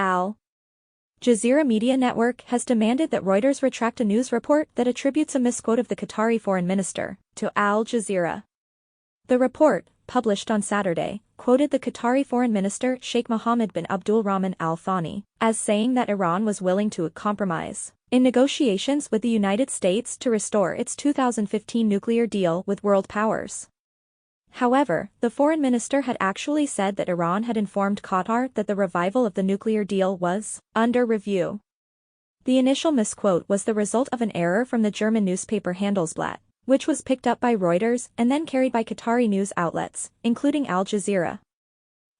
Al Jazeera media network has demanded that Reuters retract a news report that attributes a misquote of the Qatari foreign minister to Al Jazeera. The report, published on Saturday, quoted the Qatari foreign minister Sheikh Mohammed bin Abdul Rahman Al Thani as saying that Iran was willing to compromise in negotiations with the United States to restore its 2015 nuclear deal with world powers. However, the foreign minister had actually said that Iran had informed Qatar that the revival of the nuclear deal was under review. The initial misquote was the result of an error from the German newspaper Handelsblatt, which was picked up by Reuters and then carried by Qatari news outlets, including Al Jazeera.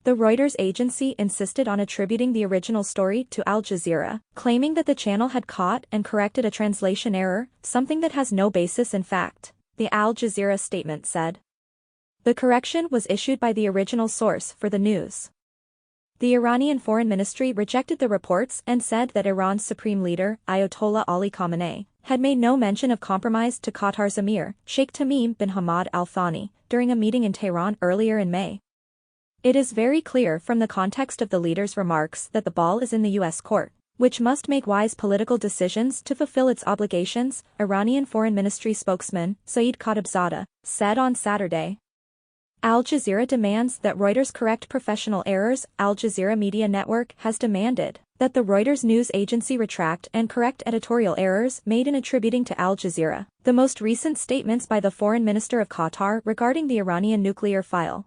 The Reuters agency insisted on attributing the original story to Al Jazeera, claiming that the channel had caught and corrected a translation error, something that has no basis in fact, the Al Jazeera statement said. The correction was issued by the original source for the news. The Iranian Foreign Ministry rejected the reports and said that Iran's supreme leader, Ayatollah Ali Khamenei, had made no mention of compromise to Qatar's emir, Sheikh Tamim bin Hamad Al Thani, during a meeting in Tehran earlier in May. It is very clear from the context of the leader's remarks that the ball is in the U.S. court, which must make wise political decisions to fulfill its obligations, Iranian Foreign Ministry spokesman, Saeed Khatibzadeh, said on Saturday. Al Jazeera demands that Reuters correct professional errors. Al Jazeera Media Network has demanded that the Reuters news agency retract and correct editorial errors made in attributing to Al Jazeera the most recent statements by the Foreign Minister of Qatar regarding the Iranian nuclear file.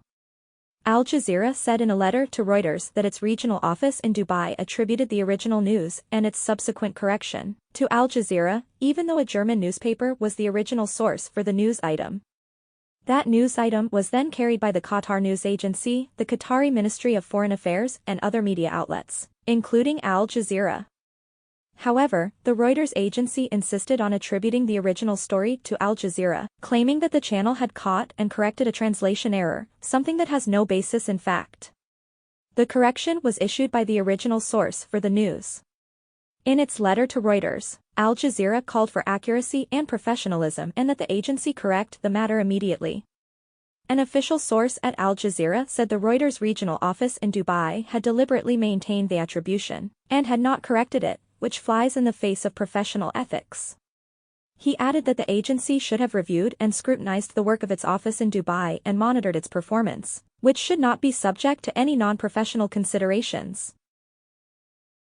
Al Jazeera said in a letter to Reuters that its regional office in Dubai attributed the original news and its subsequent correction to Al Jazeera, even though a German newspaper was the original source for the news item. That news item was then carried by the Qatar News Agency, the Qatari Ministry of Foreign Affairs, and other media outlets, including Al Jazeera. However, the Reuters agency insisted on attributing the original story to Al Jazeera, claiming that the channel had caught and corrected a translation error, something that has no basis in fact. The correction was issued by the original source for the news. In its letter to Reuters, Al Jazeera called for accuracy and professionalism and that the agency correct the matter immediately. An official source at Al Jazeera said the Reuters regional office in Dubai had deliberately maintained the attribution and had not corrected it, which flies in the face of professional ethics. He added that the agency should have reviewed and scrutinized the work of its office in Dubai and monitored its performance, which should not be subject to any non-professional considerations.